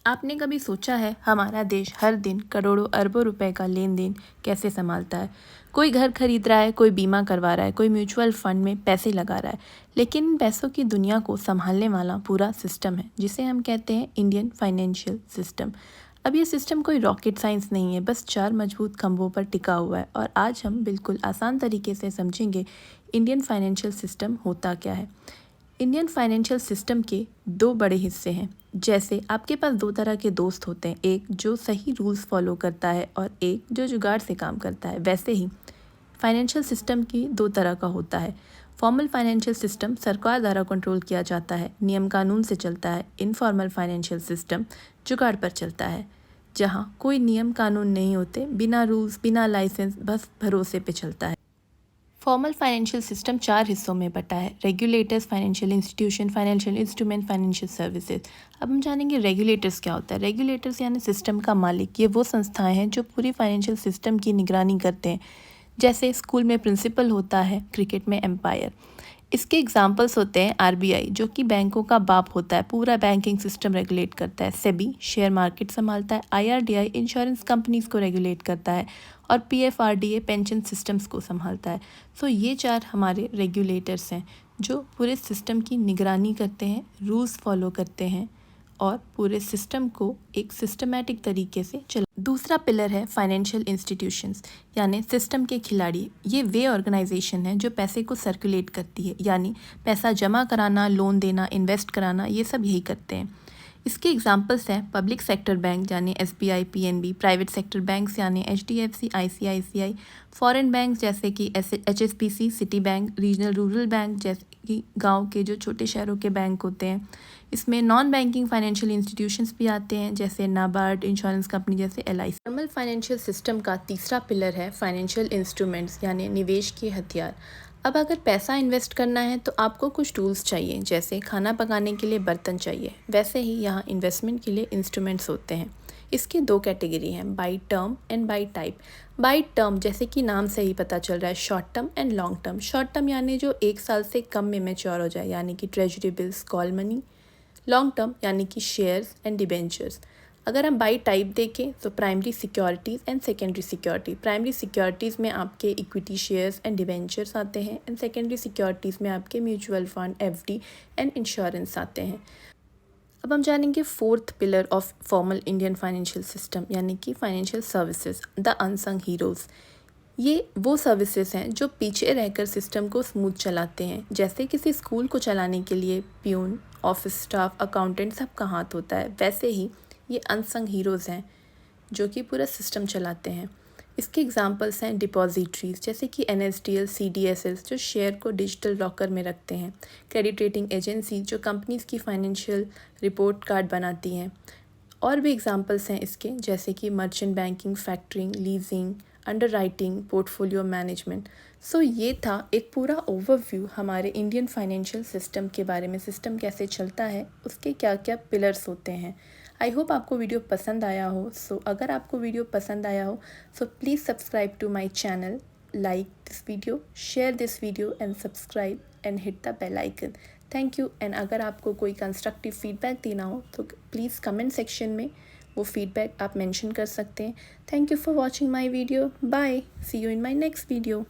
आपने कभी सोचा है हमारा देश हर दिन करोड़ों अरबों रुपए का लेन देन कैसे संभालता है। कोई घर खरीद रहा है, कोई बीमा करवा रहा है, कोई म्यूचुअल फंड में पैसे लगा रहा है, लेकिन इन पैसों की दुनिया को संभालने वाला पूरा सिस्टम है जिसे हम कहते हैं इंडियन फाइनेंशियल सिस्टम। अब ये सिस्टम कोई रॉकेट साइंस नहीं है, बस 4 मजबूत खंभों पर टिका हुआ है और आज हम बिल्कुल आसान तरीके से समझेंगे इंडियन फाइनेंशियल सिस्टम होता क्या है। इंडियन फाइनेंशियल सिस्टम के 2 बड़े हिस्से हैं। जैसे आपके पास 2 तरह के दोस्त होते हैं, एक जो सही रूल्स फॉलो करता है और एक जो जुगाड़ से काम करता है, वैसे ही फाइनेंशियल सिस्टम की 2 तरह का होता है। फॉर्मल फाइनेंशियल सिस्टम सरकार द्वारा कंट्रोल किया जाता है, नियम कानून से चलता है। इनफॉर्मल फाइनेंशियल सिस्टम जुगाड़ पर चलता है, जहाँ कोई नियम कानून नहीं होते, बिना रूल्स बिना लाइसेंस, बस भरोसे पे चलता है। फॉर्मल फाइनेंशियल सिस्टम 4 हिस्सों में बटा है: regulators, financial institution, financial instrument, financial services. अब हम जानेंगे रेगुलेटर्स क्या होता है। रेगुलेटर्स यानी सिस्टम का मालिक। ये वो संस्थाएं हैं जो पूरी फाइनेंशियल सिस्टम की निगरानी करते हैं। जैसे स्कूल में प्रिंसिपल होता है, क्रिकेट में एम्पायर। इसके एग्जाम्पल्स होते हैं आरबीआई, जो कि बैंकों का बाप होता है, पूरा बैंकिंग सिस्टम रेगुलेट करता है। सेबी शेयर मार्केट संभालता है। आईआरडीआई इंश्योरेंस कंपनीज को रेगुलेट करता है और पीएफआरडीए पेंशन सिस्टम्स को संभालता है। सो ये 4 हमारे रेगुलेटर्स हैं जो पूरे सिस्टम की निगरानी करते हैं, रूल्स फॉलो करते हैं और पूरे सिस्टम को एक सिस्टमैटिक तरीके से चला। दूसरा पिलर है फाइनेंशियल इंस्टीट्यूशंस, यानी सिस्टम के खिलाड़ी। ये वे ऑर्गेनाइजेशन है जो पैसे को सर्कुलेट करती है, यानी पैसा जमा कराना, लोन देना, इन्वेस्ट कराना, ये सब यही करते हैं। इसके एग्जांपल्स हैं पब्लिक सेक्टर बैंक यानी SBI, PNB, private sector banks यानी एचडीएफसी, आईसीआईसीआई, फॉरेन बैंक जैसे कि HSBC, city bank, regional rural bank जैसे कि गांव के जो छोटे शहरों के बैंक होते हैं। इसमें नॉन बैंकिंग फाइनेंशियल इंस्टीट्यूशंस भी आते हैं, जैसे नाबार्ड, इंश्योरेंस कंपनी जैसे एलआईसी। फॉर्मल फाइनेंशियल सिस्टम का तीसरा पिलर है फाइनेंशियल इंस्ट्रूमेंट्स यानी निवेश के हथियार। अब अगर पैसा इन्वेस्ट करना है तो आपको कुछ टूल्स चाहिए, जैसे खाना पकाने के लिए बर्तन चाहिए, वैसे ही यहाँ इन्वेस्टमेंट के लिए इंस्ट्रूमेंट्स होते हैं। इसके 2 कैटेगरी हैं, by term and by type. By term जैसे कि नाम से ही पता चल रहा है, short term and long term. Short term यानी जो 1 साल से कम में मैच्योर हो जाए, यानी कि treasury bills, call money. Long term यानी कि शेयर्स एंड डिबेंचर्स। अगर हम बाई टाइप देखें तो primary securities and secondary security. Primary securities में आपके इक्विटी शेयर्स एंड डिबेंचर्स आते हैं एंड सेकेंडरी सिक्योरिटीज़ में आपके mutual fund, FD and insurance आते हैं। अब हम जानेंगे 4th pillar of formal Indian financial system यानी कि financial services, the unsung heroes. ये वो सर्विसेज हैं जो पीछे रहकर सिस्टम को स्मूथ चलाते हैं। जैसे किसी स्कूल को चलाने के लिए प्यून, ऑफिस स्टाफ, अकाउंटेंट सबका हाथ होता है, वैसे ही ये अनसंग हीरोज़ हैं जो कि पूरा सिस्टम चलाते हैं। इसके एग्जांपल्स हैं डिपॉजिटरीज जैसे कि एनएसडीएल, सीडीएसएस जो शेयर को डिजिटल लॉकर में रखते हैं। क्रेडिट रेटिंग एजेंसी जो कंपनीज़ की फाइनेंशियल रिपोर्ट कार्ड बनाती हैं। और भी एग्जांपल्स हैं इसके, जैसे कि merchant banking, factoring, leasing, underwriting, portfolio management. So ये था एक पूरा ओवरव्यू हमारे इंडियन फाइनेंशियल सिस्टम के बारे में। सिस्टम कैसे चलता है, उसके क्या क्या पिलर्स होते हैं। आई होप आपको वीडियो पसंद आया हो। सो अगर आपको वीडियो पसंद आया हो so please subscribe to my channel, like this video, share this video and subscribe and hit the bell icon. Thank you. And अगर आपको कोई कंस्ट्रक्टिव फीडबैक देना हो तो प्लीज़ कमेंट सेक्शन में वो फीडबैक आप मेंशन कर सकते हैं। Thank you for watching my video. Bye, see you in my next video.